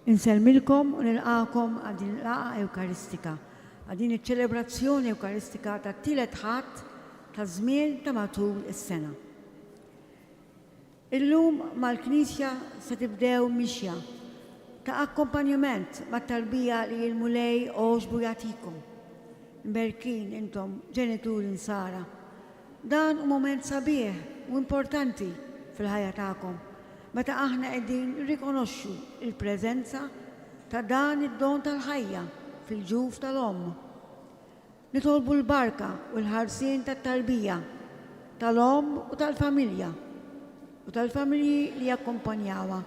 Insellmilkom u nilqakom għal din il-laqa Ewkaristika, għal din iċ-ċelebrazzjoni Ewkaristika tat-tielet ħadd taż-żmien ta' matul is-sena. Illum mal-Knisja se tibdew mixja ta' akkompanjament mat-talbija li l-mulej oġbu jagħtikom. Mberkin intom ġenituri nsara. Dan u moment sabiħ u importanti fil-ħajja tagħkom, meta aħna qegħdin rikonoxxu il-preżenza ta' dan id-don tal-ħajja fil-ġuf tal-Omm. Nitolbu l-barka u l-ħarsien tat-tarbija tal-Omm u tal-familja u tal-familji li jakkompanjawha.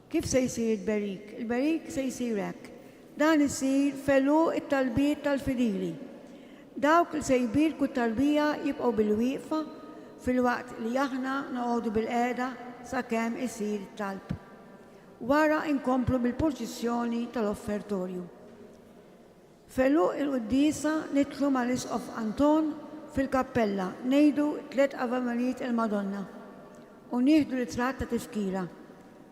Kif se jsir il-berik? Il-berik se jsir hekk. Dan isir felu it-talbiet tal-fidili. Dawk li se jbirku t-tarbija jibqgħu bil-wieqfa fil-waqt li aħna noqogħdu bil-qiegħda sakemm isir talb. Wara inkomplu bil-proċessjoni tal-offertorju. Felu il-Qudiesa nidħlu mal-Isqof Anton fil-kappella ngħidu 3 Avamelijiet il-Madonna u nieħdu ritratt ta' tifkira.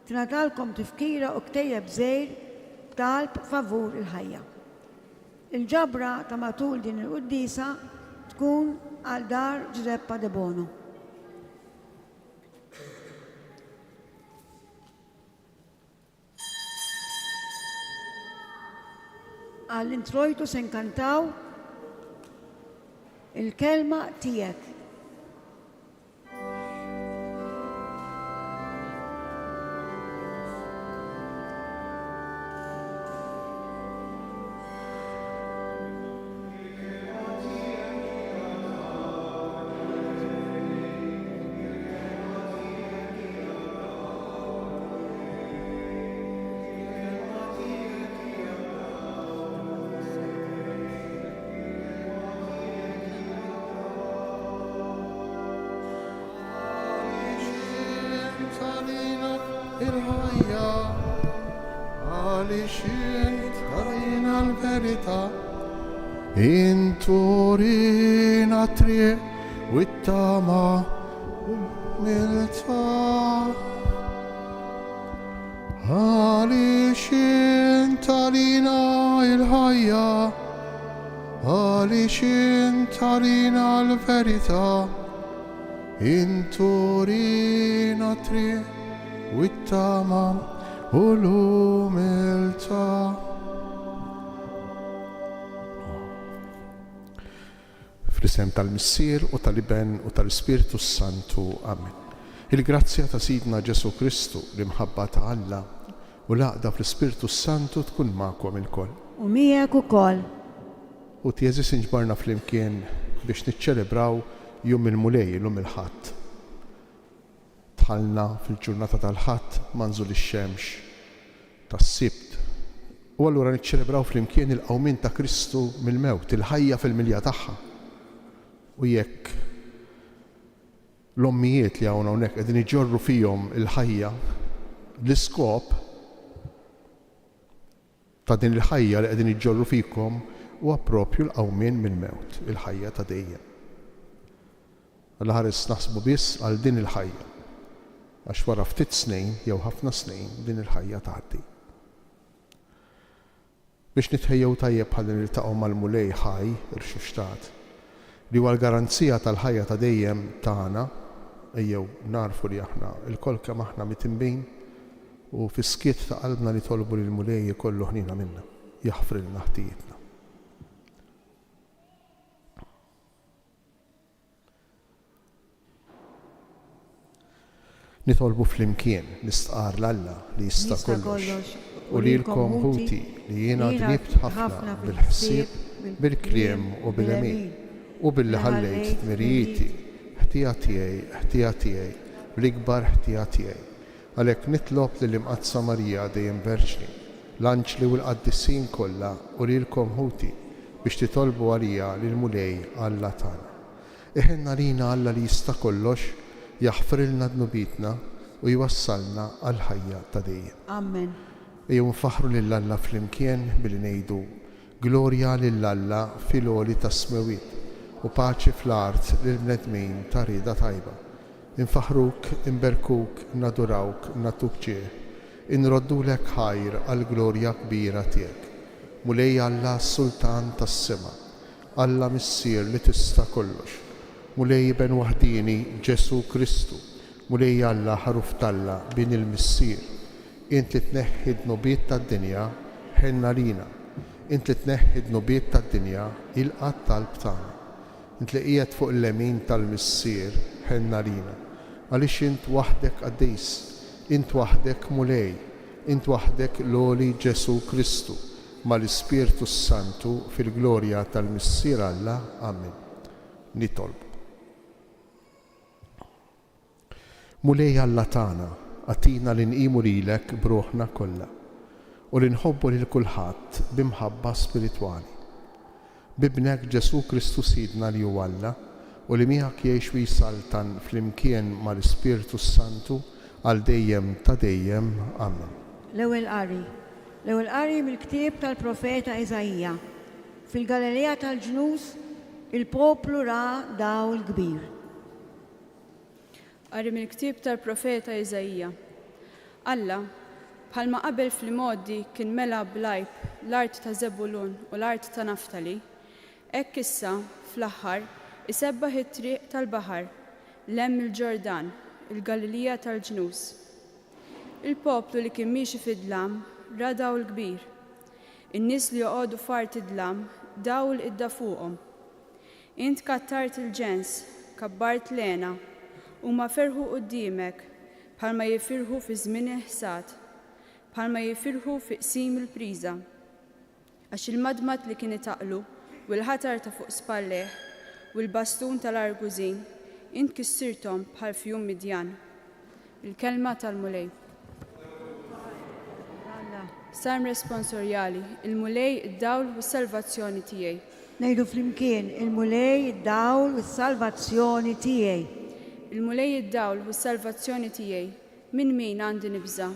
Tingħatalkom tifkira u ktejjeb żgħir talb favur il-ħajja. Il-ġabra ta' matul din il-Qudiesa tkun għal dar Giuseppa De Bono. Għall-introjtu se nkantaw il-kelma tiegħek. Il-ħajja għaliex int tarina l-verità, inturina triq u t-tama umiltà. Għaliex int tarina il-ħajja, għaliex int tarina l-verità, inturina triq u t-tama u l-umiltà. Fl-isem tal-Missier u tal-Iben u tal-Ispiritu Santu. Amen. Il-grazzja ta' Sidna Ġesu Kristu, l-imħabba ta' Alla u l-għaqda fl-Ispiritu Santu tkun magħkom ilkoll. U miegħek ukoll. U tjeżis inġbarna flimkien biex niċċelebraw jum il-mulej, jum il-ħadd. Tħallna fil-ġurnata tal-ħadd manżul ix-xemx tas-Sibt. U allura niċċelebraw flimkien il-qawmin ta' Kristu mill-mewt, il-ħajja fil-milja tagħha. U jekk l-ommijiet li hawn hawnhekk qegħdin iġorru fihom il-ħajja, l-iskop ta' din il-ħajja li qegħdin iġorru fikom huwa proprju l-qawmin mill-mewt, il-ħajja ta' dejjem. Alla ħares naħsbu biss għal din il-ħajja. Għax wara ftit snin jew ħafna snin din il-ħajja tgħaddi. Biex nitħejjew tajjeb ħalli niltaqgħu mal-mulej ħaj irxuxtat li huwa l-garanzija tal-ħajja ta' dejjem tagħna, ejjew narfu li aħna l-kol kemm aħna mitinbin u fis-skiet ta' qalbna li tolbu lil mulej ikollu ħnina minna, jaħfrilna ħtijietna. Nitolbu flimkien nistqar l-Alla li jista' kollox u lilkom ħuti li jiena dnibt ħafna bil-ħsieb, bil-kliem u bil-emin u billi ħallejt tmirijieti ħtija tiegħi l-ikbar ħtija tiegħi. Għalhekk nitlob lill-Imqadsa Marija dejjem Verġni, l-anġli u l-qaddissin kollha u lilkom ħuti biex titolbu għalija lill-mulej Alla tagħna. Iħenna lina Alla li jista' kollox jaħfrilna dnubitna u jwassalna għal ħajja ta' dejjem. Amen. Ejjew nfaħru lill-Alla flimkien billi ngħidu glorja lill-Alla fil-għoli tas-smewiet u paċi fl-art lill-bnedmin ta' rieda tajba. Infaħruk, inberkuk, nadurawk, natuk ġieħ. inroddulek ħajr għall-glorja kbira tiegħek. Mulej Alla s-Sultan tas-sema, Alla Missier li tista' kollox. Mulej ben waħdini Ġesu Kristu, mulej Alla ħaruf Talla bin il-Missier. Int li tneħħi d-nobiet tad-dinja ħenna lina. Int li tneħħi d-nobiet tad-dinja il-qatt talb tagħna. Int li qiegħed fuq il-lemin tal-Missier ħenna lina. Għaliex int waħdek qaddis, int waħdek mulej, int waħdek loli Ġesu Kristu mal-Ispirtu Santu fil-glorja tal-Missier Alla. Amen. Nitolbu. Mulej Alla tagħna, għatina li nqimu lilek bruħna kollha u li nħobbu lil kulħadd bimħabba spiritwali. Bibnek Ġesu Kristu Sidna li huwa Alla u li miegħek jgħix u jisaltan flimkien mal-Ispirtu Santu għal dejjem ta' dejjem. Amen. L-ewwel qari mill-ktieb tal-profeta Eżajija. Fil-Galilea tal-Ġnus il-poplu ra dawl kbir. Qari mill-ktieb tal-profeta Eżajija. Alla, bħalma qabel fil-modi kien mela blajb l-art ta' Zebulun u l-art ta' Naftali, hekk issa fl-aħħar isebbaħ it-triq tal-baħar lemm il-Ġordan, il-Galilea tal-Ġnus. Il-poplu li kien miexi fid-dlam ra dawl kbir. In-nies li joqogħdu fart id-dlam dawl idda fuqhom. Int kattart il-ġens, kabbart lena, huma ferħu quddiemek bħalma jifirħu fi żmien ħsad, bħalma jifirħu fi qsim il-priża. Għax il-madmat li kien itaqlu u l-ħatar ta' fuq spalleħ u l-bastun tal-argużin int kissirtom bħal fjum Midjan. Il-kelma tal-mulej. Salm responsorjali, il-mulej id-dawl u s-salvazzjoni tiegħi. Ngħidu flimkien il-mulej id-dawl u s-salvazzjoni tiegħi. Il-mulej id-dawl u s-salvazzjoni tiegħi, minn min għandi nibża.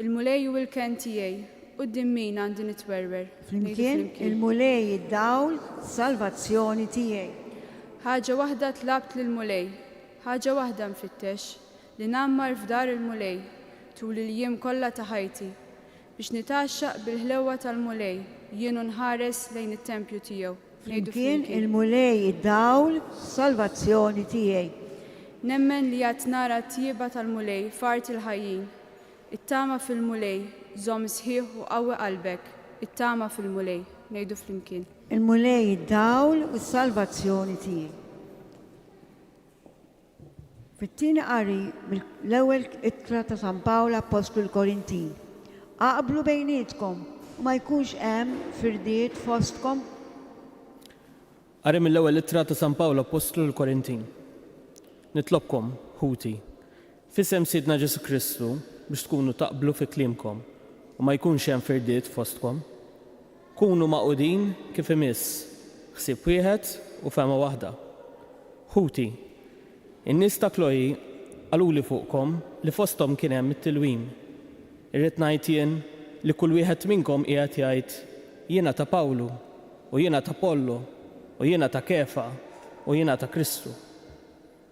Il-mulej u l-ken tiegħi, quddiem min għandi nitwerwer. Flimkien il-mulej id-dawl u s-salvazzjoni tiegħi. Ħaġa waħda tlabt lill-mulej, ħaġa waħda nfittex li nammar f'dar il-mulej tul il-jiem kollha ta' ħajti biex nitaxxaq bil-ħlewwa tal-mulej jienu nħares lejn it-tempju tiegħu. Flimkien il-mulej id-dawl u s-salvazzjoni tiegħi. Nemmen li qed nara t-tjieba tal-mulej fart il-ħajjin. It-tama fil-mulej, żomm sħiħ u qawwi qalbek. It-tama fil-mulej, ngħidu flimkien. Il-mulej id-dawl u s-salvazzjoni tiegħi. Fit-tieni qari mill-ewwel ittra ta' San Pawla Apostlu l-Korintin. Aqblu bejnietkom u ma jkunx hemm firdiet fostkom. Qari mill-ewwel ittra ta' San Pawla Apostlu l-Korintin. Nitlobkom, ħuti, f'isem Sidna Ġesu Kristu biex tkunu taqblu fi kliemkom u ma jkunx hemm firdiet fostkom. Kunu maqudin kif imiss, ħsieb wieħed u fema waħda. Ħuti, in-nies ta' Kloji qaluli fuqkom li fosthom kien hemm it-tilwim. Irrid ngħid jien li kull wieħed minnkom qiegħed jgħid jiena ta' Pawlu u jiena ta' Apollo u jiena ta' Kefa u jiena ta' Kristu.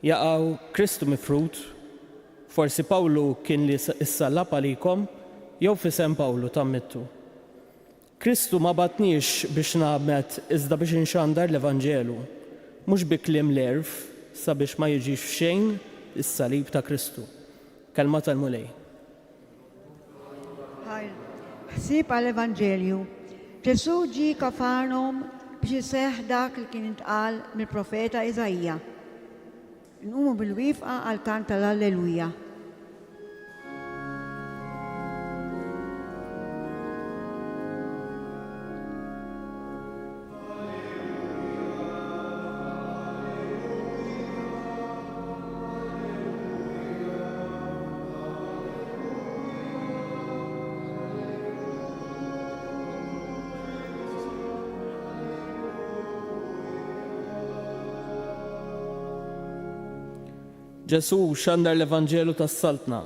Jaqgħu Kristu mifrut, forsi Pawlu kien li issallab għalikom jew f'isem Pawlu tammittu. Kristu ma batniex biex nagħmet iżda biex inxandar l-Evanġelu, mhux bi kliem l-erf sabiex ma jiġix f'xejn is-salib ta' Kristu. Kelma tal-mulej. Ħsieb għall-Evanġelju. Ġesu ġie Kafarnahum biex iseħħ dak li kien intqal mill-profeta Eżajija. Nqumu bil-wifqa għal kant tal-Alleluja. Ġesu xandar l-Evanġelu tas-Saltna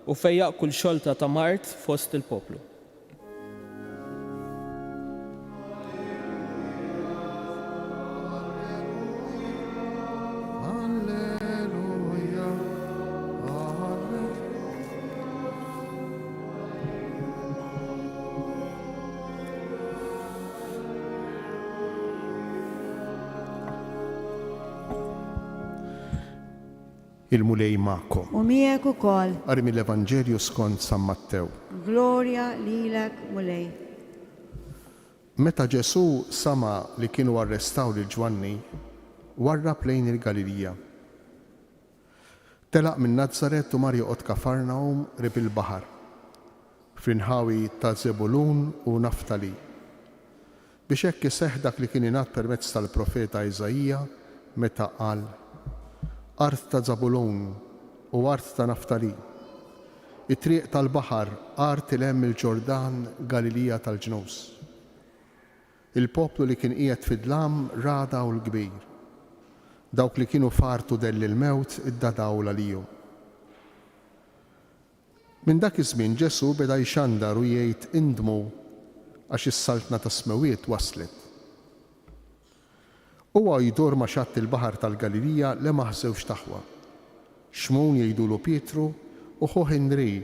u fejjaq kull xolta ta' Mart fost il-poplu. Il-mulej ma'kom. U miegħek ukoll. Qari mill-Evanġelju skont San Mattew. Glorja lilek mulej. Meta Ġesu sama li kienu arrestaw lil Ġwanni, warrab lejn il-Galilija. Telaq minn Nazaret u mar joqgħod Kafarnaum rib il-baħar, f'inħawi ta' Zebulun u Naftali. Biex hekk iseħħ dak li kien ingħad permezz tal-profeta Iżajija meta qal: Art ta' Zabulun u art ta' Naftali, it-triq tal-baħar art il-hemm il-Ġordan Galilija tal-ġnus. Il-poplu li kien qiegħed fid-dlam rada u l-kbir. Dawk li kienu fartu dell il-mewt iddadaw għalihom. Minn dak iż-żmien Ġesu beda jxandar u jgħid indmu għax is-saltna ta' smewiet waslet. Huwa jdur ma' xatt il-baħar tal-Galilija li ma ħsewx taħwa. Xmun jgħidulu Pietru u ħu Henri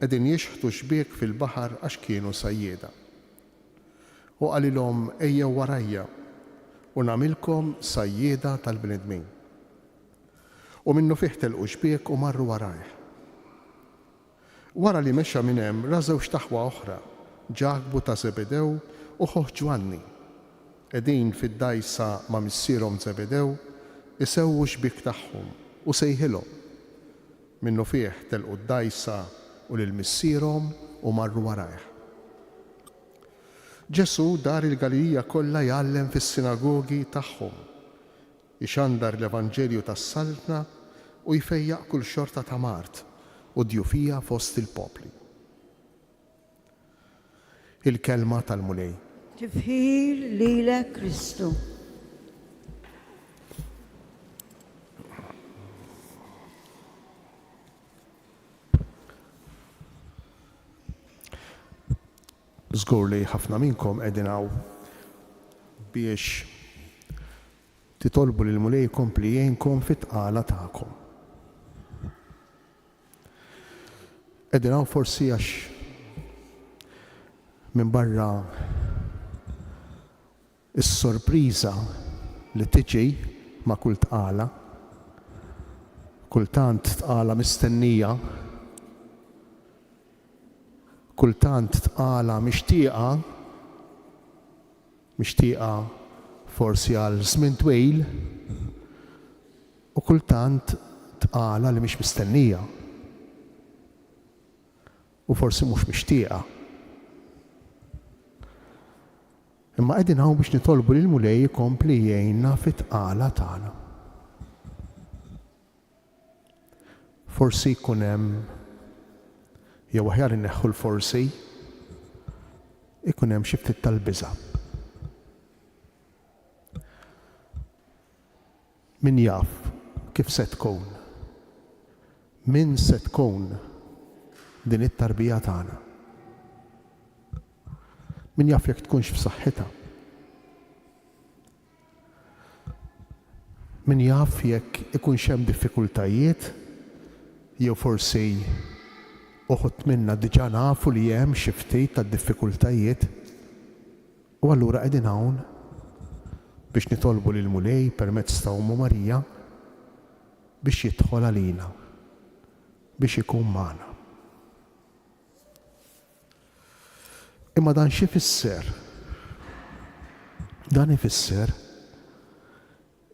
qegħdin jixħtu xbiek fil-baħar għax kienu sajjieda. U qalilhom ejjew warajja u nagħmilkom sajjieda tal-bnedmin. U minnu fih telqu xbiek u marru warajh. Wara li mexxa minn hemm rażew xtaħwa oħra, ġagbu ta' Zebedew u ħoħ Ġwanni. Qegħdin fid-dajsa ma' missierhom Zebedew isewwu xbiek tagħhom u sejħilhom. Minnu fih telqu d-dajsa u lil missierhom u marru warajh. Ġesu dar il-Galilija kollha jgħallem fis-sinagogi tagħhom, ixandar l-Evanġelju tas-saltna u jfejjaq kull xorta ta' Mart u djufija fost il-popli. Il-kelma tal-mulej. Tifħir lilek Kristu. Żgur li ħafna minnkom qegħdin hawn biex titolbu lil mulej jkompli jgħinkom fit-tqala tagħkom. Qegħdin hawn forsi għax minn barra is-sorpriża li tiġi ma' kull tqala, kultant tqala mistennija, kultant tqala mixtieqa forsi għal żmien twil u kultant tqala li mhix mistennija u forsi mhux mixtieqa. Imma qegħdin hawn biex nitolbu lil mulej jkompli jgħinna fit-tqala tagħna. Forsi jkun hemm jew aħjar inneħħu l-forsi ikun hemm xi ftit tal-biża'. Min jaf kif se tkun, min se tkun din it-tarbija tagħna. Min jaf jekk tkunx f'saħħitha. Min jaf jekk ikunx hemm diffikultajiet jew forsi uħud minna diġà nafu li hemm xi ftit tad-diffikultajiet u allura qegħdin hawn biex nitolbu lil mulej permezz ta' Ummu Marija biex jidħol għalina, biex ikun magħna. Imma dan xi fisser? Dan ifisser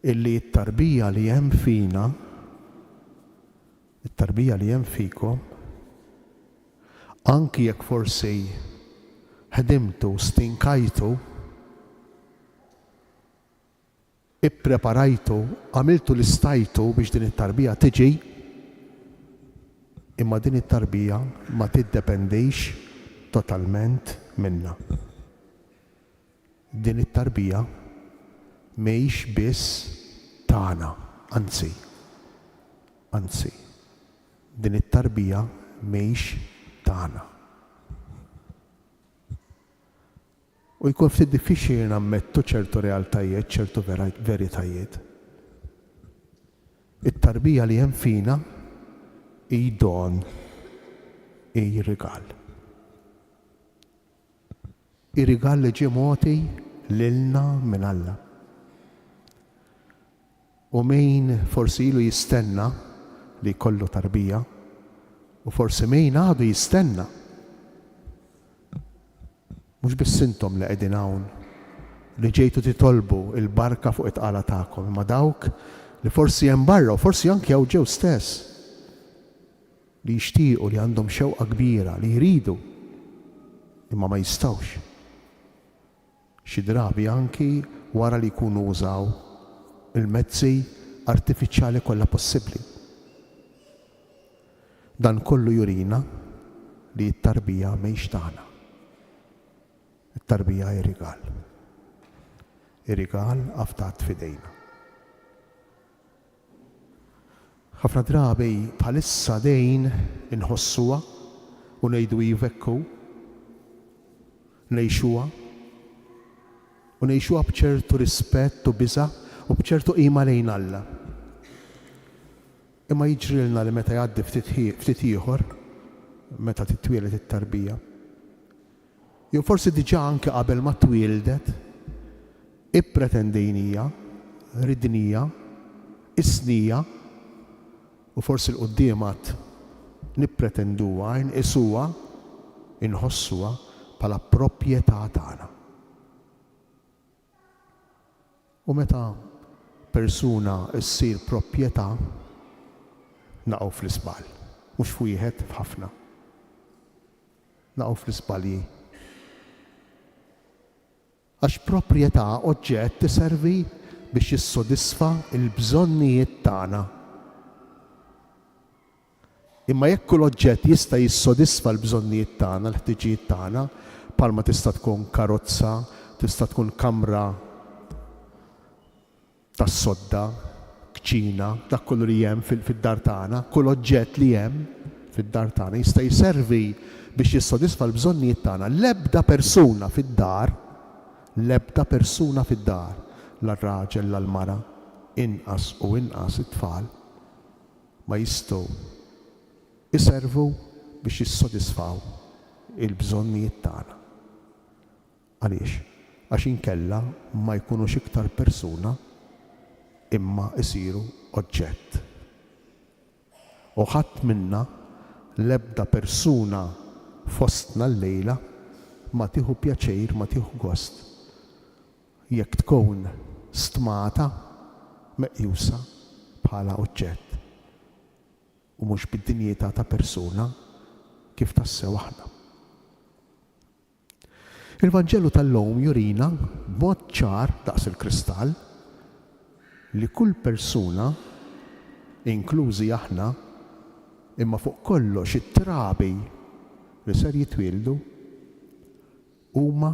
illi t-tarbija li hemm fina, it-tarbija li hemm fikom, anki jekk forsi ħedimtu, stinkajtu, ippreparajtu, għamiltu l-istajtu biex din it-tarbija tiġi, imma din it-tarbija ma tiddependix totalment minna. Din it-tarbija mhijiex biss tagħna, anzi, din it-tarbija mhijiex tagħna. U jkun ftit diffiċli nammettu ċertu realtajiet, ċertu veritajiet. It-tarbija li hemm fina hi don, hi rigal. Ir-rigal li ġie mogħti lilna minn Alla. U min forsi ilu jistenna li jkollu tarbija u forsi min għadu jistenna. Mhux biss intom li qegħdin hawn li ġejtu titolbu il-barka fuq it-qala tagħkom, imma dawk li forsi hemm barra u forsi anke hawn ġew stess li jixtiequ li għandhom xewqa kbira li jridu imma ma jistgħux. Xi drabi anki wara li jkunu użaw il-mezzi artifiċjali kollha possibbli. Dan kollu jurina li t-tarbija mhijiex tagħna. It-tarbija hi rigal. Ir-rigal aftat fidejna. Ħafna drabi bħalissa dejn inħossuha u ngħidu jivekku, ngħixuha u ngħixuha b'ċertu rispett u biża' u b'ċertu qima lejn Alla. Imma jiġrilna li meta jgħaddi ftit ieħor, meta titwieled it-tarbija. Jew forsi diġà anke qabel ma twieldet, ippretendejnija, ridnija, isnija, u forsi l-quddiemat nippretenduha, nqisuha, inħossuha bħala proprjetà tagħna. U meta persuna ssir proprjetà naqgħu fl-isbal, mhux f'wieħed f'ħafna. Naqgħu fl-isbalji. Għax proprjetà oġġett tiservi biex jissodisfa l-bżonnijiet tagħna. Imma jekk kull oġġett jista' jissodisfa l-bżonnijiet tagħna, l-ħtiġijiet tagħna, bħalma tista' tkun karozza, tista' tkun kamra tas-sodda, kċina, dak kollu li hemm fid-dar tagħna, kull oġġett li hemm fid-dar tagħna jista' jservi biex jissodisfa l-bżonnijiet tagħna. L-ebda persuna fid-dar, l-raġel l-mara, inqas u inqas it-tfal ma jistgħu iservu biex jissodisfaw il-bżonnijiet tagħna. Għaliex? Għax inkella ma jkunux iktar persuna imma isiru oġġett. U ħadd minna l-ebda persuna fostna llejla ma tieħu pjaċir, ma tieħu gost jekk tkun stmata meqjusa bħala oġġett u mhux bid-dinjità ta' persuna kif tassew aħna. Il-Vanġelu tal-lum jurina b'mod ċar daqs il-kristall li kull persuna, inklużi aħna, imma fuq kollox it-trabi li ser jitwieldu huma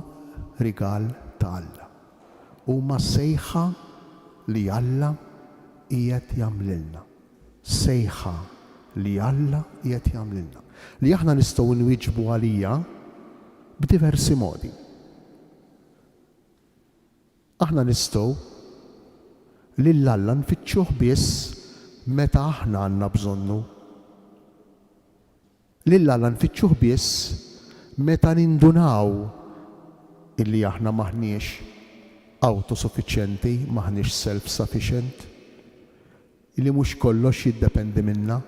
rigal ta' Alla. Huma sejħa li Alla qiegħed jagħmlilna. Sejħa li Alla qiegħed jagħmlilna. Li aħna nistgħu nwieġbu għalija b'diversi modi. Aħna nistgħu lil Alla nfittxuh biss meta aħna għandna bżonnu. Lil Alla nfittxuh biss meta nindunaw illi aħna maħniex autosuffiċjenti, maħniex self-sufficient, illi mhux kollox jiddependi minna.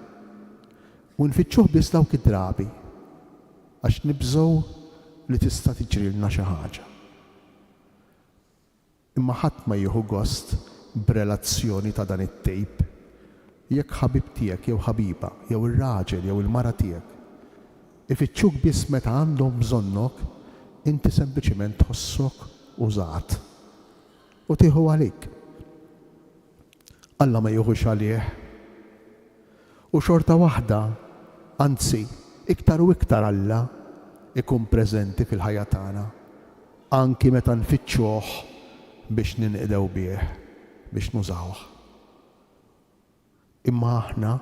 U nfittxuh biss dawk id-drabi għax nibżgħu li tista' tiġrilna xi ħaġa. Imma ħadd ma jieħu gost b'relazzjoni ta' dan it-tejp. Jekk ħabib tiegħek jew ħabiba jew ir-raġel jew il-mara tiegħek ifittxuk biss meta għandhom bżonnok, inti sempliċement tħossok użat u tieħu għalik. Alla ma jieħux għalih. U xorta waħda, anzi, iktar u iktar Alla ikun preżenti fil-ħajja tagħna, anki meta nfittxuh biex ninqdew bih, biex nużawh. Imma aħna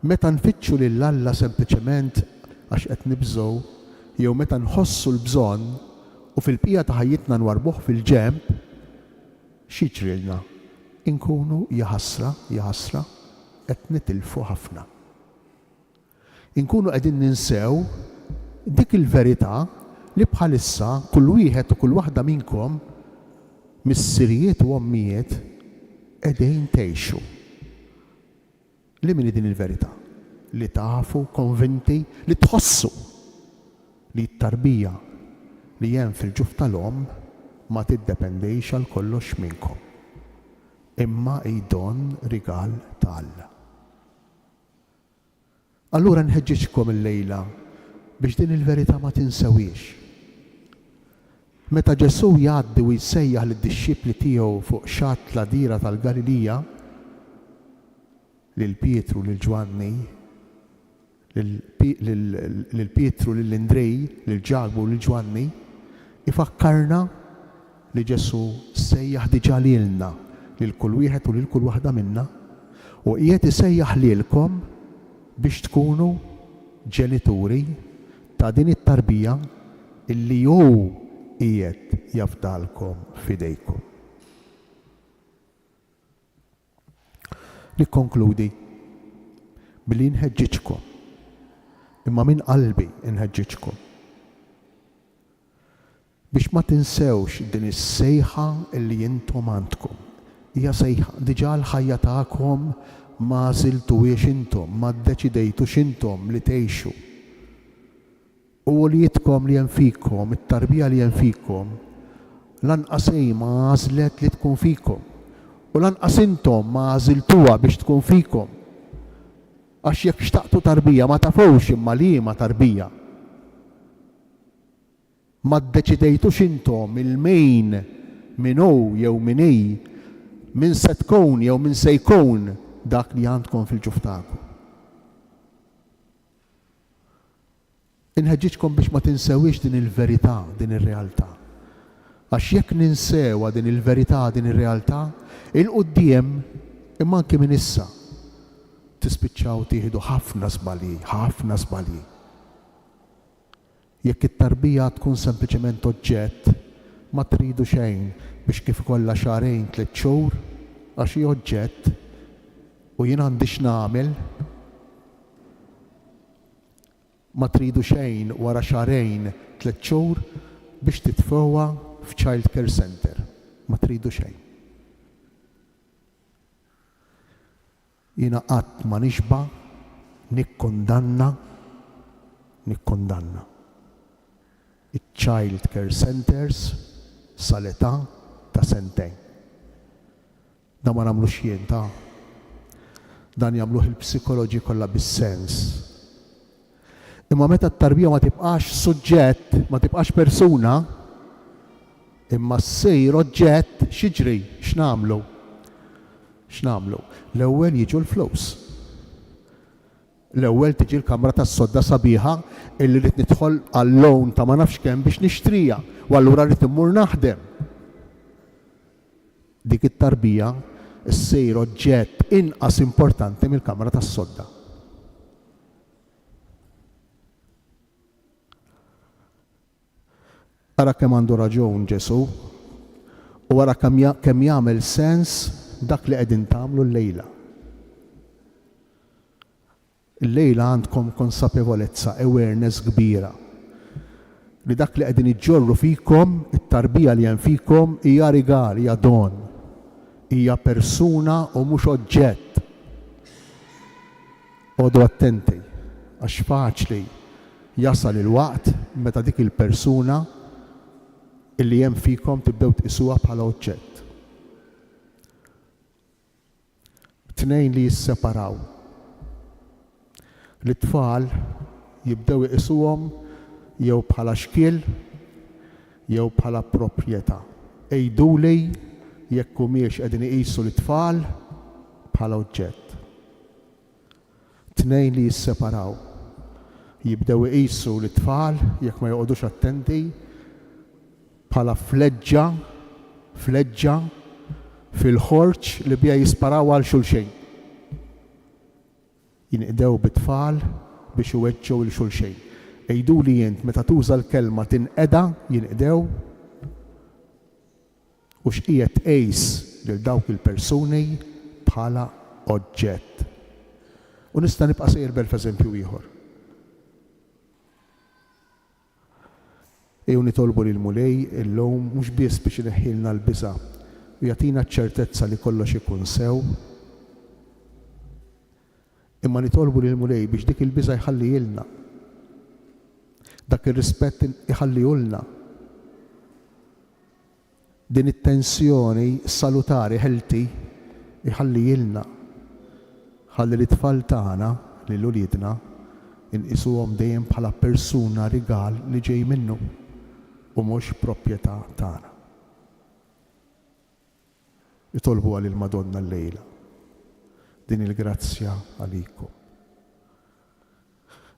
meta nfittxu lil Alla sempliċement għax qed nibżgħu jew meta nħossu l-bżonn u fil-bqija ta' ħajjitna nwarbuh fil-ġenb, x'jiġrilna? Inkunu jaħasra qed nitilfu ħafna. Inkunu qegħdin ninsew dik il-verità li bħalissa kull wieħed u kull waħda minnkom missirijiet u ommijiet qegħdin tgħixu. Li min din il-verità? Li tafu, konvinti, li tħossu li t-tarbija li hemm fil-ġuf tal-om ma tiddependejx għal kollox minnkom. Imma id-don rigal ta' Alla. Allura nħeġġiġkom il-lejla biex din il-verità ma tinsewix. Meta Ġesu jgħaddi u jsejjaħ lid-dixxipli tiegħu fuq xatt l-għadira tal-Galilija, lil Pietru, lil Ġwanni, lil Pietru, lil Indrej, lil Ġabu, lil Ġwanni, ifakkarna li Ġesu sejjaħ diġà lilna, lil kull wieħed u lil kull waħda minna, u qiegħed isejjaħ lilkom biex tkunu ġenituri ta' din it-tarbija illi hu qiegħed jafdalkom f'idejkom. Nikkonkludi billi nħeġġiġkom, imma minn qalbi nħeġġiġkom biex ma tinsewx din is-sejħa illi intom għandkom. Hija sejħa diġà l-ħajja tagħkom ma żiltuwiex intom, ma ddeċidejtux intom li tgħixu. U li jitkom li hemm fikom, it-tarbija li hemm fikom, lanqas ma għażlet li tkun fikom. U lanqas intom ma għażiltuha biex tkun fikom. Għax jekk xtaqtu tarbija ma tafux imma li ma tarbija. Ma ddeċidejtux intom il-mejn min hu jew min hi, min se tkun jew min se jkun dak li għandkom fil-ġuf tagħkom. Inħeġġiġkom biex ma tinsewix din il-verità, din ir-realtà. Għax jekk ninsewa din il-verità, din ir-realtà, il-qudiem imma anke minn issa tispiċċaw tieħdu ħafna żbalji, ħafna żbalji. Jekk it-tarbija tkun sempliċement oġġett, ma tridu xejn biex kif ikollha xahrejn 3 xhur għax hi oġġett u jien għandi x'nagħmel, ma tridu xejn wara xahrejn 3 xhur biex titfewwa f'child care center. Ma tridu xejn. Jiena qatt ma nixba' nikkondanna iċ-child care centers sal-età ta' 2 sentejn. Da ma nagħmlux jien ta' dan jagħmluh il-psikoloġi kollha bis-sens. Imma meta t-tarbija ma tibqax suġġett, ma tibqax persuna, imma ssir oġġett, x'jiġri, x'nagħmlu? L-ewwel jiġu l-flus. L-ewwel tiġi l-kamra tas-sodda sabiħa illi rid nidħol għall-loan ta' ma nafx kemm biex nixtrija u allura rid immur naħdem. Dik it-tarbija ssir oġġett inqas importanti mill-kamra tas-sodda. Ara kemm għandu raġun Ġesu u wara kemm jagħmel sens dak li qegħdin tagħmlu llejla. Llejla għandkom konsapevolezza, awareness kbira li dak li qegħdin iġġorru fikom, it-tarbija li hemm fikom hija rigal, hija don, hija persuna u mhux oġġett. Għodu attenti, għax faċli jasal il-waqt meta dik il-persuna illi hemm fikom tibdew tqisuha bħala oġġett. 2 li jisseparaw. L-tfal jibdew iqisuhom jew bħala xkiel jew bħala proprjetà. Ejduli jekk humiex qegħdin iqisu l-tfal bħala oġġett. 2 li jisseparaw. Jibdew iqisu l-tfal jekk ma joqgħodux attenti bħala fleġġa fil-ħorġ li bija jisparaw għal xulxejn. Jinqdew bit-tfal biex iweġġgħu lil xulxejn. Ejduli jent meta tuża l-kelma tinqeda jinqdew u x'qiegħed tqejs lil dawk il-persuni bħala oġġett. U nista' nibqa' sejrbel f'eżempju ieħor. Ejjew nitolbu lil Mulej illum mhux biss biex ineħħilna l-biża' u jagħtina ċ-ċertezza li kollox ikun sew, imma nitolbu lil mulej biex dik il-biża jħallihilna. Dak ir-rispett iħallihulna. Din it-tensjoni salutari healthy iħallihilna. Ħalli l-itfal tagħna lil uliedna inqisuhom dejjem bħala persuna rigal li ġej minnu u mhux proprjetà tagħna. Itolbu għal Madonna llejla din il-grazzja għalikom.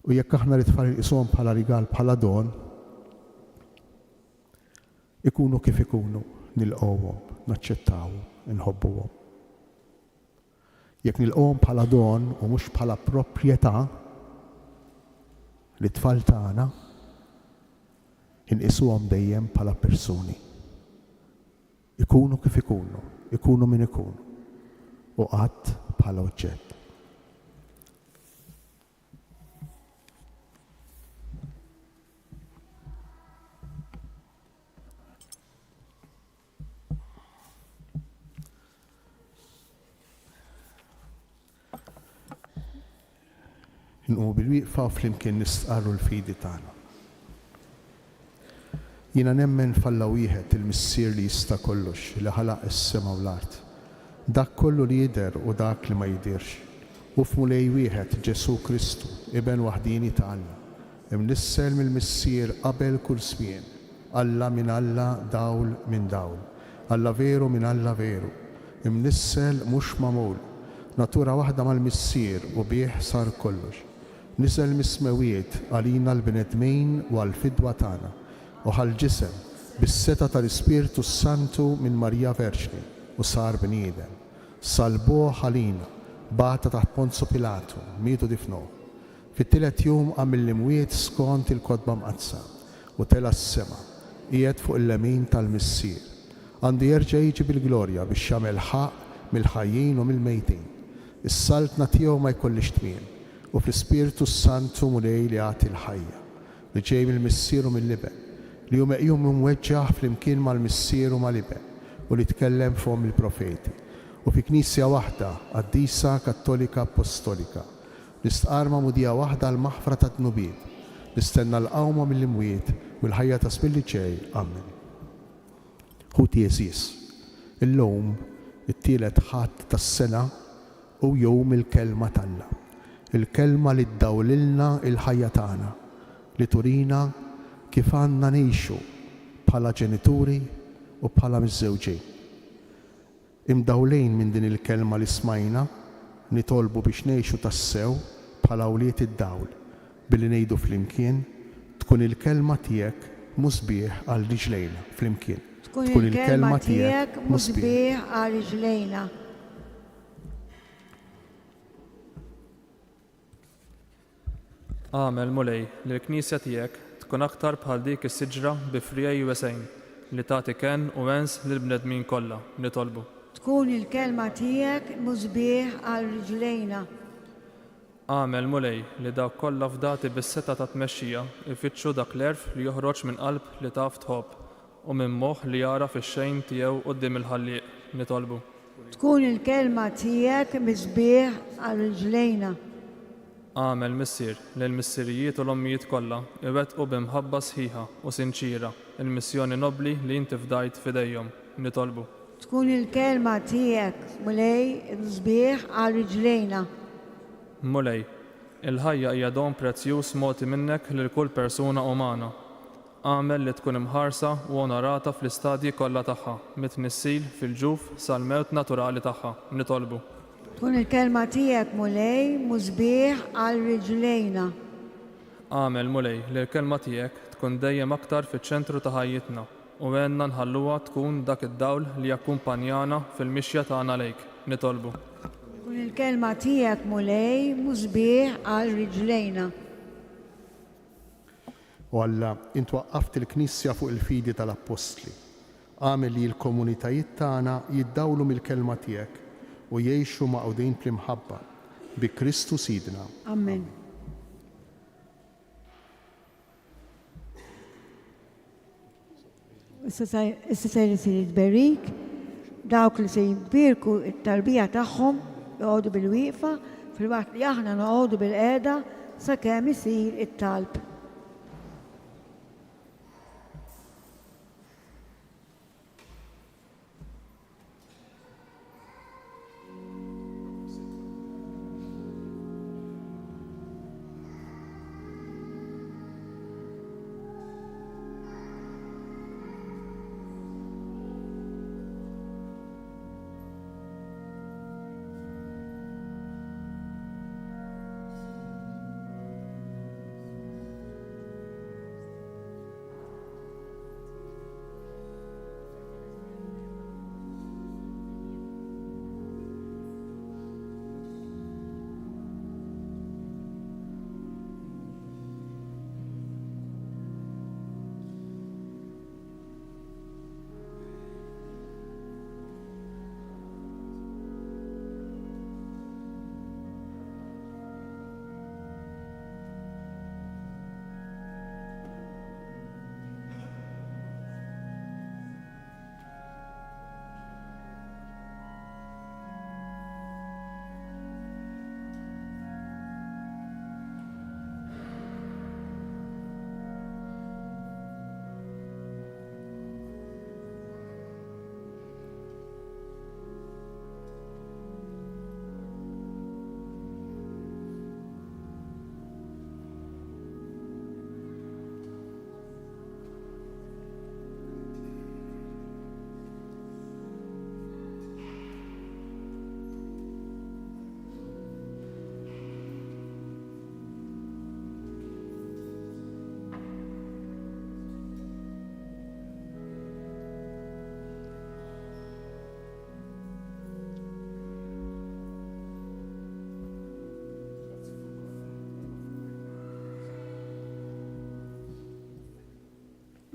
U jekk aħna l-itfal inqisuhom bħala rigal bħala don, ikunu kif ikunu, nilqawhom, naċċettawhom, inħobbuhom. Jekk nilqawhom bħala don u mhux bħala proprjetà, l-itfal tagħna inqisuhom dejjem bħala persuni. Ikunu kif ikunu, ikunu min ikunu, u qatt bħala oġġett. Nqu bil-wieqfa u flimkien nistqarru l-fidi tagħna. Jiena nemmen f'Alla wieħed il-Missier li jista' kollox, li ħalaq is-sema u l-art. Dak kollu li jidher u dak li ma jidirx. U f'Mulej wieħed Ġesu Kristu, Iben waħdini ta' Alla. Imnissel mill-Missier qabel kull żmien. Alla minn Alla, dawl minn dawl. Alla veru minn Alla veru. Imnissel mhux magħmul. Natura waħda mal-Missier u bih sar kollox. Niżel mis-smewiet għalina l-bnedmejn u għall-fidwa tagħna u ħal-ġisem bis-seta tal-Ispirtu Santu minn Marija Verġni u sar bniedem. Salbuh għalina, bata taħt Ponzu Pilatu, mietu difnuh. Fit-tielet jum għam l-imwiet skont il-kodba mqazza u tela s-sema, qiegħed fuq il-lemin tal-Missier. Għandu jerġa' jiġi bil-glorja biex jagħmel ħaq mill-ħajjin u mill-mejtin. Is-saltna tiegħu ma jkollix tmiem. U fl-Ispirtu Santu Mulej li għati l-ħajja, li ġej mill-Missier u mill-Liben, li hu meqjum imweġġaħ flimkien mal-Missier u mal-Liben, u li tkellem fuqhom il-profeti. U fi Knisja waħda, Qaddisa Kattolika Apostolika, nistqarma mudija waħda l-maħfra ta' tnubiet, nistenna l-qawma mill-imwiet u l-ħajja ta' spilli ġej. Amen. Ħuti Jeżis, illum it-tielet ħadd tas-sena u jowm il-kelma talla. Il-kelma li ddawlilna il-ħajja tagħna, li turina kif għandna ngħixu bħala ġenituri u bħala miż-żewġejn. Imdawlejn minn din il-kelma li smajna, nitolbu biex ngħixu tassew bħala awliet id-dawl, billi ngħidu flimkien tkun il-kelma tiegħek musbieħ għal riġlejna flimkien. Tkun il-kelma tiegħek musbieħ għal riġlejna. Għamel Mulej li l-Knisja tiegħek tkun aktar bħal dik is-siġra bi frijaj wesejn li tagħti ken u wens lill-bnedmin kollha nitolbu. Tkun il-kelma tiegħek musbieħ għal riġlejna. Għamel Mulej li dawk kollha fdati bis-seta ta' tmexxija ifittxu dak l-erf li joħroġ minn qalb li taf tħobb u minn moħħ li jara fix-xejn tiegħu quddiem il-ħallieq nitolbu. Tkun il-kelma tiegħek musbieħ għal riġlejna. Għamel Missier li l-missirijiet u l-ommijiet kollha iwettqu b'imħabba sħiħa u sinċira il-missjoni nobli li inti fdajt f'idejhom nitolbu. Tkun il-kelma tiegħek Mulej musbieħ għal riġlejna. Mulej, il-ħajja hija don prezzjuż mogħti minnek lil kull persuna umana. Għamel li tkun imħarsa u onorata fl-istadji kollha tagħha, mit-tnissil fil-ġuf sal-mewt naturali tagħha nitolbu. Tkun il-kelma tiegħek Mulej musbieħ għal riġlejna. Għamel Mulej li l-kelma tiegħek tkun dejjem aktar fiċ-ċentru ta' ħajjitna u għenna nħalluha tkun dak id-dawl li jakkumpanjana fil-mixja tagħna lejk nitolbu. Tkun il-kelma tiegħek Mulej musbieħ għal riġlejna. U Alla, int waqqaft il-Knisja fuq il-fidi tal-Apostli. Għamel li l-komunitajiet tagħna jiddawlu mill-kelma tiegħek u jgħixu maqudin fl-imħabba bi Kristu Sidna. Amen. Issa se jsir jitberik, dawk li se jibbirku it-tarbija tagħhom joqogħdu bil-wieqfa, fil-waqt li aħna noqogħdu bil-qiegħda sakemm isir it-talb.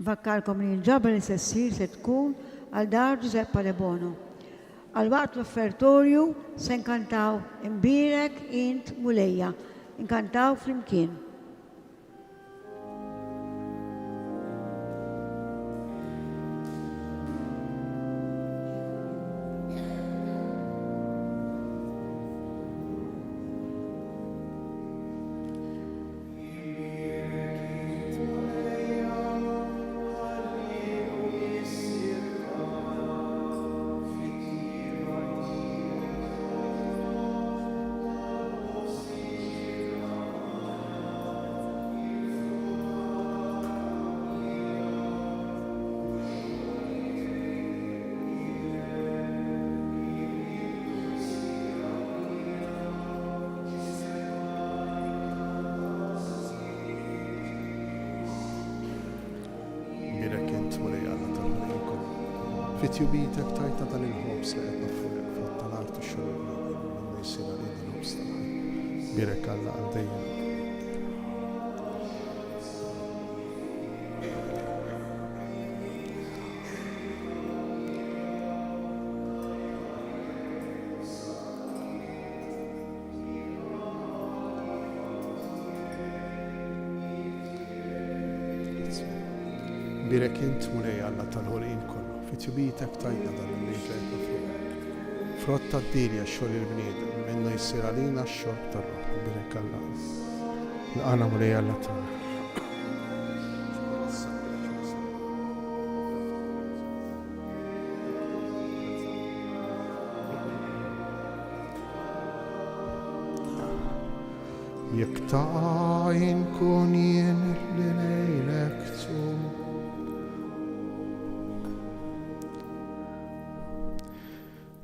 Vakkarkom li l-ġabra li se ssir se tkun għal dar Giuseppe De Bono. Għal waqt l-offertorju se nkantaw imbirek int mulejja, nkantaw flimkien. Fit-jubitek tajta dan il-ħobs li qed nafurek fl-talar tix-xogħol li jsir għalih il-ħobs tagħha. Birek Alla għal dejjem. Birek int mulej Alla tal-ħolqien kollu. Fit-jubitek tajta dan il-liġej nafurek. Frotta d-dirja x-xogħol il-bniedem minnu jsir għalina x-xorb tar-Ruħ. Birek Alla. L-qana mulej Alla tagħna. Jekk ta' inkun jien li lejlek tum.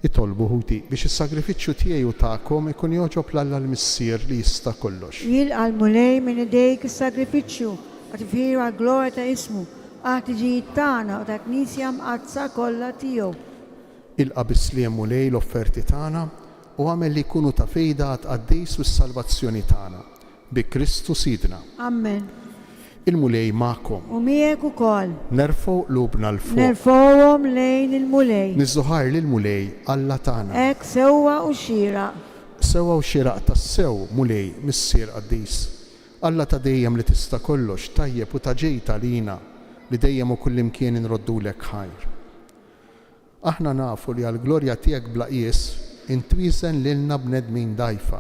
Itolbu ħuti biex is-sagrifiċċju tiegħi u tagħkom ikun joġob l-Alla l-Missier li jista' kollox. Jilqa' l-mulej minn idejk is-sagrifiċċju għat firu għall-glorja ta' ismu, għat iġijiet tagħna u ta' Knisja mqazza kollha tiegħu. Ilqa' bisliem mulej l-offerti tagħna u għamel li jkunu ta' fejda għad għaddejs u s-salvazzjoni tagħna bi Kristu Sidna. Amen. Il-mulej magħkom. U miegħek ukoll. Nerfgħu qlubna l fuq. Nerfgħuhom lejn il-mulej. Niżżuħar lill-mulej Alla tagħna. Hekk sewwa u xieraq. Sewwa u xieraq tas-sew mulej missier qaddis. Alla ta' dejjem li tista' kollox tajjeb u ta' ġejta lina li dejjem u kullimkien inroddulek ħajr. Aħna nafu li għall-glorja tiegħek bla qies intwiżen lilna bnedmin dajfa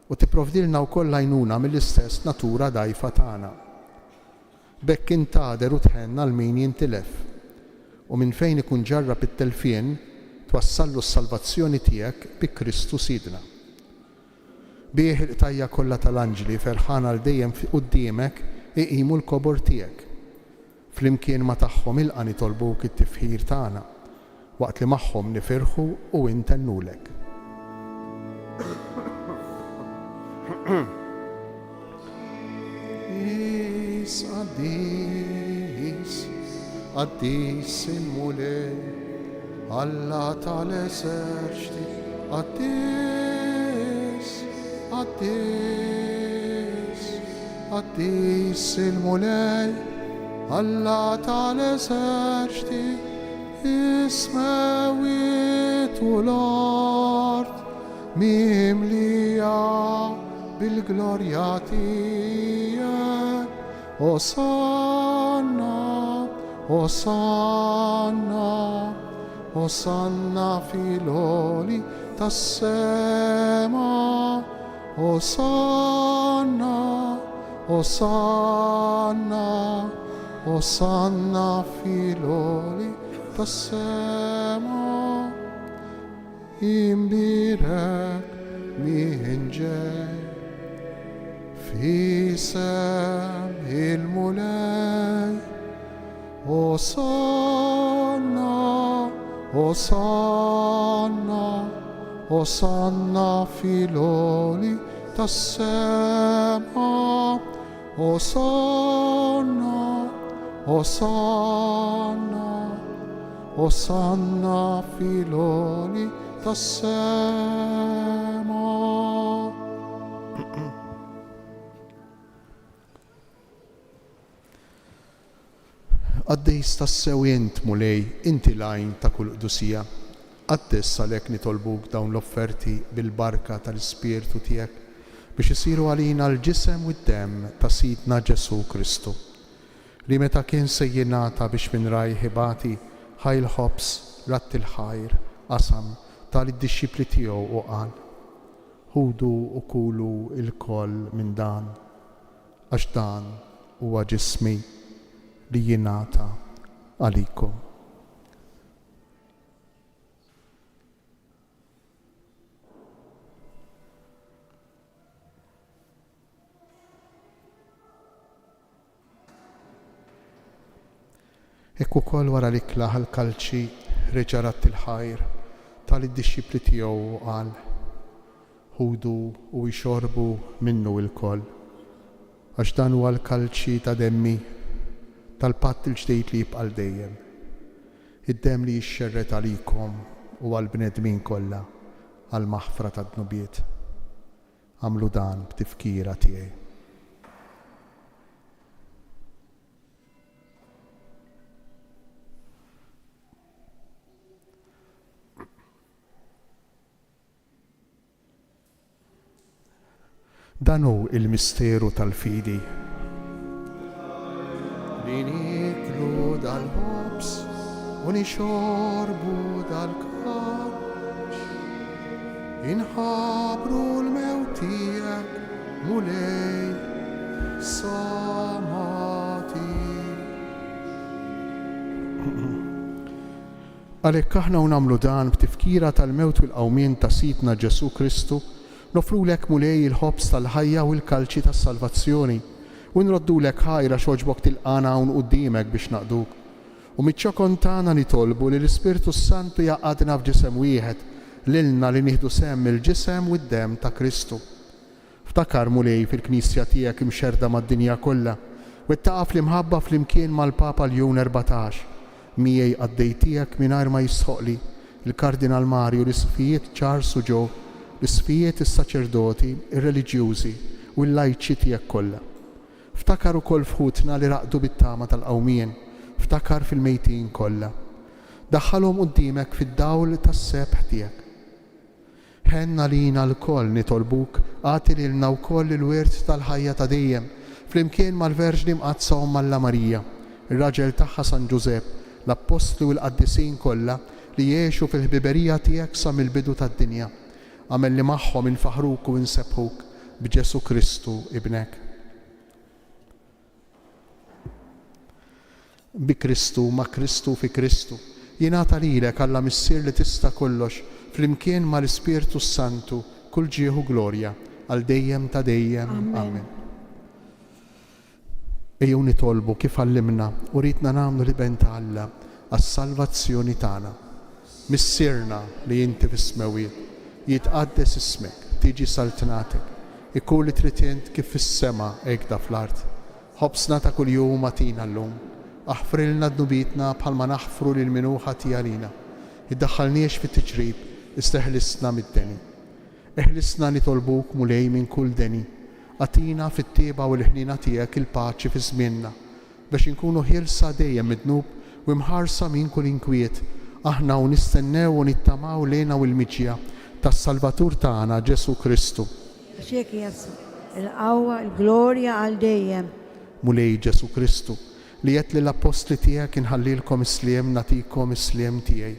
u tipprovdilna wkoll għajnuna mill-istess natura dgħajfa tagħna. Bekk intader u tħenna l-min jintilef u minn fejn ikun ġarrab it-telfien twassallu s-salvazzjoni tiegħek bi Kristu Sidna. Bih il-qtajja kollha tal-anġli ferħana l dejjem quddiemek iqimu l-kobor tiegħek. Flimkien ma tagħhom ilqa' nitolbuk it-tifħir tagħna waqt li magħhom nifirħu u intennulek. Qaddis il-mulej Alla tal-eserċti qaddis il-mulej Alla tal-eserċti ismewit u l-art mimlija bil-glorja tiegħek. Osanna fil-oli tas-sema. Osanna fil-oli tas-sema. Imbirek min ġej fisem il-mulej. Osanna fil-oli tas-sema. Osanna fil-oli tas-sema. Għaddejs tas-sew int mulej, inti lajn ta' kull qdusija. Għaddess għalhekk nitolbuk dawn l-offerti bil-barka tal-Ispirtu tiegħek biex isiru għalina l-ġisem u d-demm ta' Sidna Ġesu Kristu, li meta kien sejjinata biex minn rajħibati ħajl ħobs ratt il-ħajr qasam tal-disċipli tiegħu u qal: ħudu u kulu il-koll minn dan, għax dan huwa ġismi li jingħata għalikom. Hekk ukoll wara li klaħ il-kalċi reġa' ratt il-ħajr tal-disċipli tiegħu u qal: ħudu u jxorbu minnu l-koll, għax dan huwa l-kalċi ta' demmi tal-patt il-ġdejd li jibqa' dejjem. Id-demm li jixxerret għalikom u għall-bnedmin kollha għall-maħfra tad-dnubiet. Għamlu dan b'tifkira tiegħi. Dan hu il-misteru tal-fidi. Li niklu dal-ħobs u nixorbu dal-kalċ, inħabru l-mewt tiegħek mulej samati. Għalhekk aħna nagħmlu dan b'tifkira tal-mewt u l-qawmien ta' Sidna Ġesu Kristu, nofrulek mulej il-ħobs tal-ħajja u l-kalċi tas-salvazzjoni u nroddulek ħajra x'oġbok tilqana hawn quddiemek biex naqduk. U miċ-ċokon tagħna nitolbu li l-Ispirtu Santu jaqgħadna f'ġisem wieħed lilna li nieħdu sehem il-ġisem u d-demm ta' Kristu. Ftakar mulej fil-Knisja tiegħek imxerda mad-dinja kollha u ttaqaf l-imħabba flimkien mal-Papa Leon 14 miegħi għaddej tiegħek mingħajr ma jisħoqli il-Kardinal Marju l-isfijiet Charles u Joe, l-isfijiet is-saċerdoti, ir-reliġjużi u l-lajċi tiegħek kollha. Ftakar ukoll fħutna li raqdu bit-tama tal-qawmien, ftakar fil-mejtin kollha. Daħħalhom quddiemek fid-dawl tas-sebħ tiegħek. Ħenna lina l-koll nitolbuk għati lilna wkoll il-wirt tal-ħajja ta' dejjem flimkien mal-Verġni mqazza Alla Marija, ir-raġel tagħha San Ġusepp, l-Apostli u l-Qaddisin kollha li jgħixu fil-ħbiberija tiegħek sa mill-bidu tad-dinja. Għamel li magħhom infaħruk u nsebħuk b'Ġesu Kristu ibnek. Bi Kristu, ma' Kristu fi Kristu. Jingħata lilek Alla Missier li tista' kollox flimkien mal-Ispirtu Santu kull ġieħu glorja għal dejjem ta' dejjem. Amen. Ejjew nitolbu kif għallimna u ridna nagħmlu li ben ta' Alla għas-salvazzjoni tagħna. Missierna li inti fis-smewiet, jitqaddes ismek, tiġi saltnatek, ikun li trid int kif fis-sema hekk da fl-art. Ħobsna ta' kuljum atina llum. Aħfrilna dnubitna bħalma naħfru lil minuħa tiegħina. Iddaħħalniex fit-tiġrib, isteħlisna mid-deni. Eħlisna nitolbuk mulej minn kull deni. Atina fit-tieba u l-ħnina tiegħek il-paċi fi żmienna biex inkunu ħilsa dejjem mid-dnub u imħarsa minn kull inkwiet. Aħna u nistennew u nittamaw lejna u l-miġja tas-Salvatur tagħna Ġesu Kristu. Xek Jesu, il-qawwa, il-glorja għal dejjem. Mulej Ġesu Kristu, li jett li l-apostli tiegħek inħallilkom isliem natikom isliem tiegħi.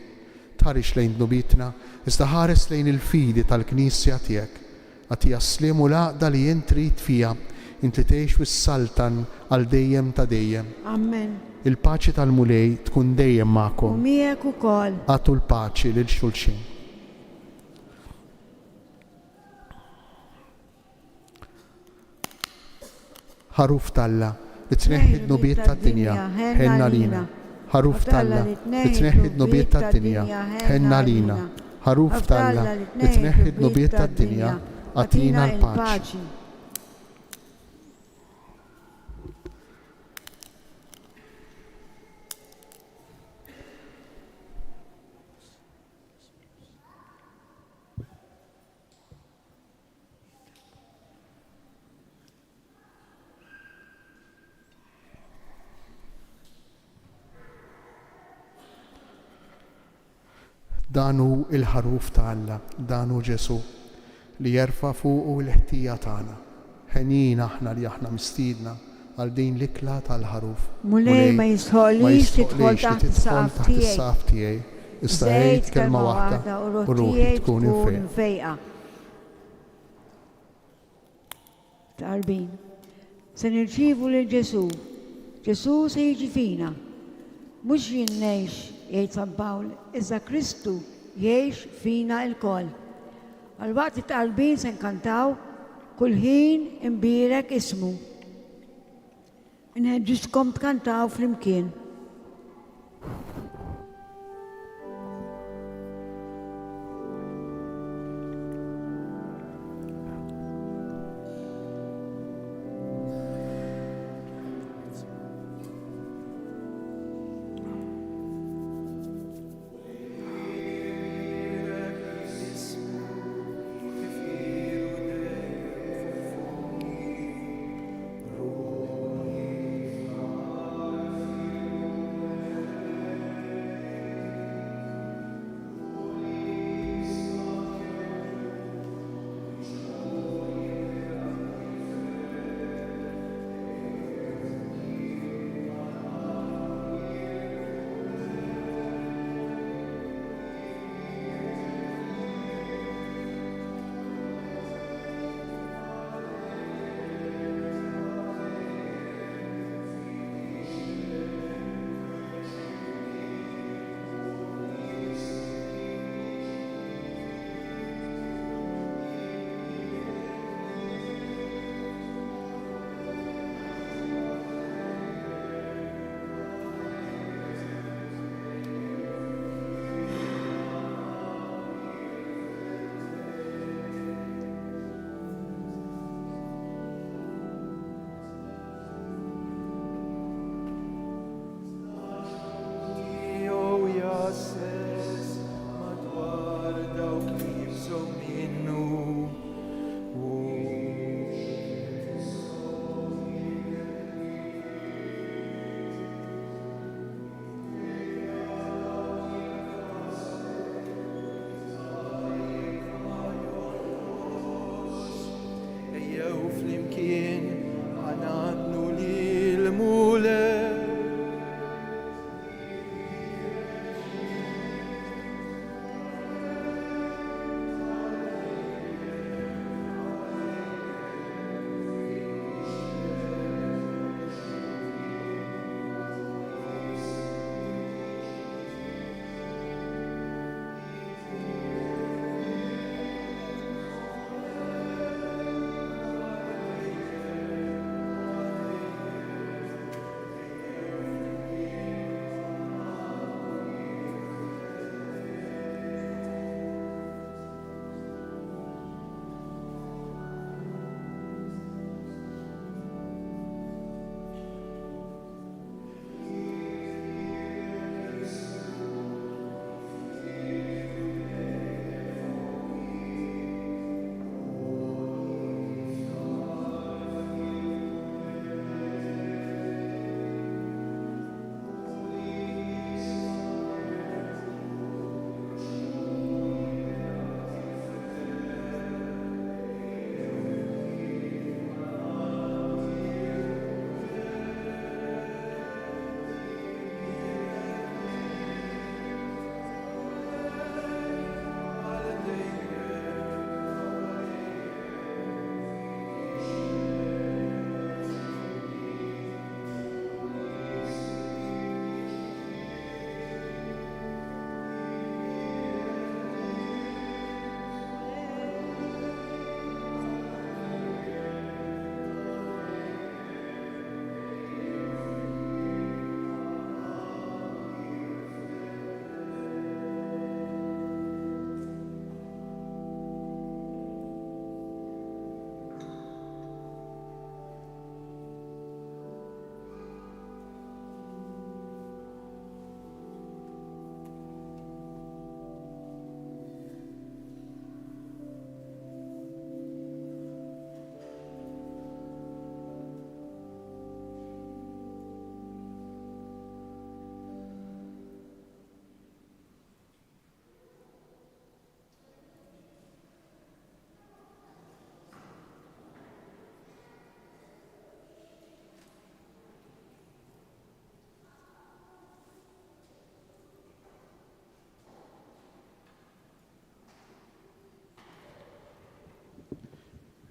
Tħarix lejn dnubitna, iżda ħares lejn il-fidi tal-Knisja tiegħek. Għatija sliem u laqda li jien trid fija, int li tgħix wis-saltan għal dejjem ta' dejjem. Amen. Il-paċi tal-mulej tkun dejjem magħkom. U miegħek ukoll. Għatu l-paċi lil xulxin. Ħaruf talla li tneħħi d-nubiet tad-dinja ħenna lina. Ħaruf talla li tneħħi d-nubiet tad-dinja ħenna lina. Ħaruf talla li tneħħi d-nubiet tad-dinja għatina l-paċi. Danu il-ħaruf ta' Alla, danu Ġesu li jerfa' fuqu l-ħtija tagħna. Ħenjin aħna li aħna mistiedna għal din l-ikla tal-ħaruf. Mulej ma jisħolix tidħol taħt is-saf tiegħi. Issa ngħid kelma waħda u ruħi tkun infejqa. Tarbin. Se nirċievu lil Ġesu. Ġesu se jiġi fina. Mhux jien ngħix jgħid San Pawl, iżda Kristu jgħix fina l-koll. Għal-waqt it-qalbin se nkantaw kull ħin imbierek ismu. Inħeġġiskom tkantaw flimkien.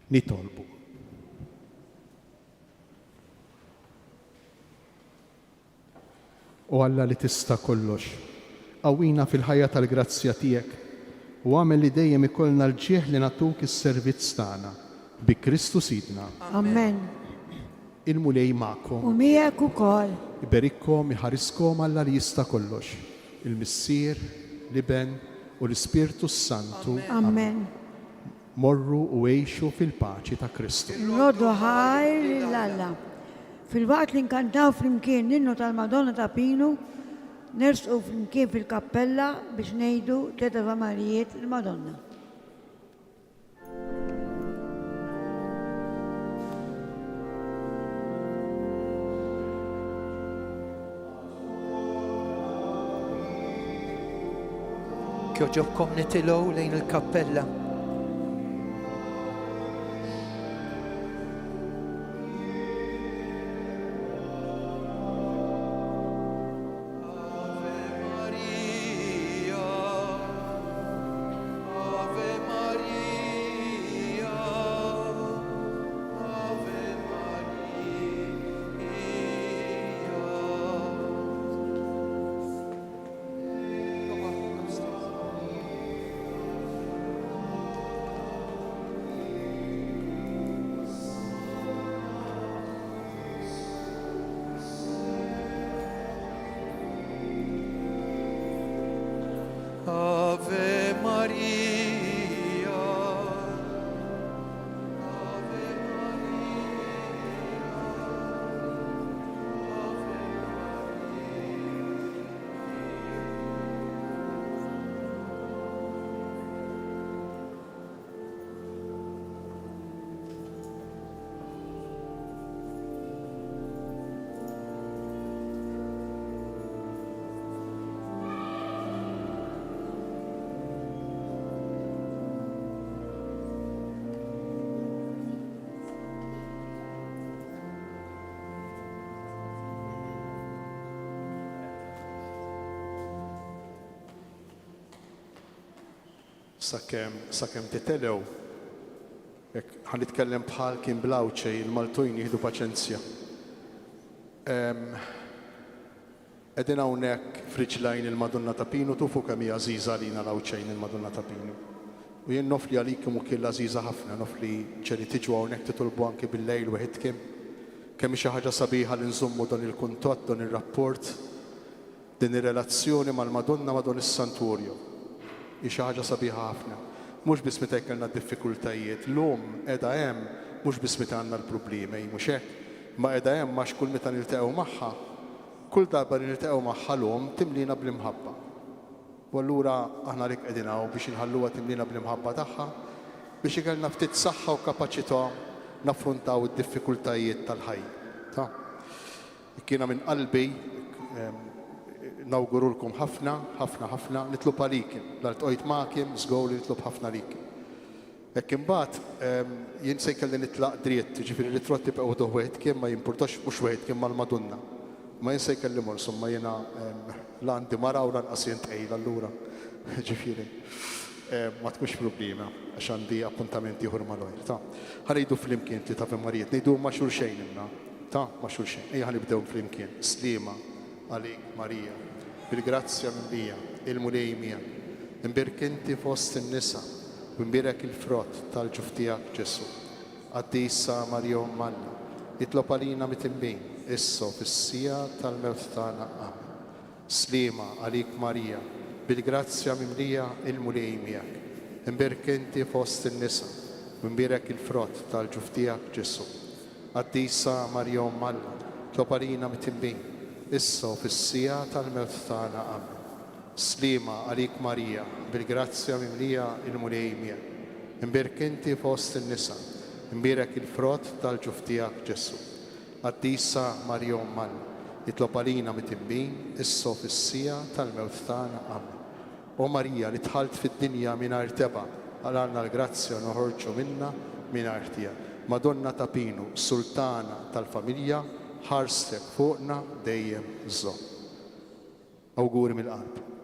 nitolbu. U Alla li tista' kollox, qawwina fil-ħajja tal-grazzja tiegħek u għamel li dejjem ikollna l-ġieħ li natuk is-servizz tagħna bi Kristu Sidna. Amen. Il-mulej U magħkom, miegħek ukoll. iberikkom, iħariskom Alla li jista' kollox, il-Missier, l-Iben u l-Ispirtu Santu. Amen. Morru u għejxu fil-paċi ta' Kristu. Nroddu ħajr l-Alla. Fil-waqt li nkantaw flimkien ninnu tal-Madonna ta' Pinu, nersqu flimkien fil-kappella biex ngħidu 3 Ave Marijiet il-Madonna. Kjoġobkom nitilgħu lejn il-kappella. Ave Maria, Sakemm titelew, ħan nitkellem bħal kien blawċej il-Maltujn jieħdu paċenzja. Qegħdin hawnhekk friġlajn il-Madonna ta' Pinu, tufu kemm hija għażiża għalina l-Awċejn il-Madonna ta' Pinu. U jien nofli għalikom u kien għażiża ħafna, nofli ġeri tiġu hawnhekk titolbu anke bil-lejl weħidkiem. Kemm xi ħaġa sabiħa li nżommu dan il-kuntatt, dan ir-rapport, din ir-relazzjoni mal-Madonna ma' dan is-Santurju. Xi ħaġa sabiħa ħafna. Mhux biss meta jkollna diffikultajiet, l-lum qiegħda hemm mhux biss meta għandna l-problemi, mhux hekk, ma qiegħda hemm għax kull meta niltaqgħu magħha, kull darba li niltaqgħu magħha l-lum timlina bl-imħabba. U allura aħna rik qegħdin hawn biex inħalluha timlina bl-imħabba tagħha biex ikollna ftit saħħa u kapaċità naffrontaw id-diffikultajiet tal-ħajja. Kiena minn qalbi nawgurulkom ħafna, nitlob għalikim, l-għaltqojt ma'kim, żgur li nitlob ħafna likim. Hekk imbagħad jien se jkelli nitlaq dritt, ġifieri li trotti bqgħu weħidkiem ma jimpurtax mhux weħidkiem mal-Madonna. Ma jien se jkelli mor, insomma jiena l-għandi mara u lanqas jien tqejl allura. Ġifieri ma tkunx problema għax għandi appuntamenti ieħor mal-għajr. Ħanejdu flimkien Tliet Ave Marijiet, ngħidu ma' xulxejn imma. Ma' xulxejn. Ejja ħanibdew flimkien. Sliema għalik Marija, bil-grazzja mimlija, il-mulej mija, imbirk inti fost in-nisa, u imbirek il-frott tal-ġuf tiegħek Ġesu. Qaddisa Marija Ummanna, nitlob għalina mitimbin, issa fis-sija tal-mewt tagħna. Amen. Sliema għalik Marija, bil-grazzja mimlija, il-mulej miegħek, imbirk inti fost in-nisa, u imbirek il-frott tal-ġuf tiegħek Ġesu. Qaddisa Marija Ummanna, nitlob għalina mitimbin, issa fis-sija tal-mewt tagħna. Amen. Sliema għalik Marija, bil-grazzja mimlija il-mulej miegħek, imbirk inti fost in-nisa, imbirek il-frott tal-ġuf tiegħek Ġesu. Qaddisa Marija Ummanna, nitlob għalina mitimbin, issa fis-sija tal-mewt tagħna. Amen. O Marija li tħalt fid-dinja mingħajr teba, għalna l-grazzja noħorġu minna mingħajr tiegħek. Madonna ta' Pinu, Sultana tal-familja, ħarstek fuqna dejjem żomm. Awguri mill-qalb.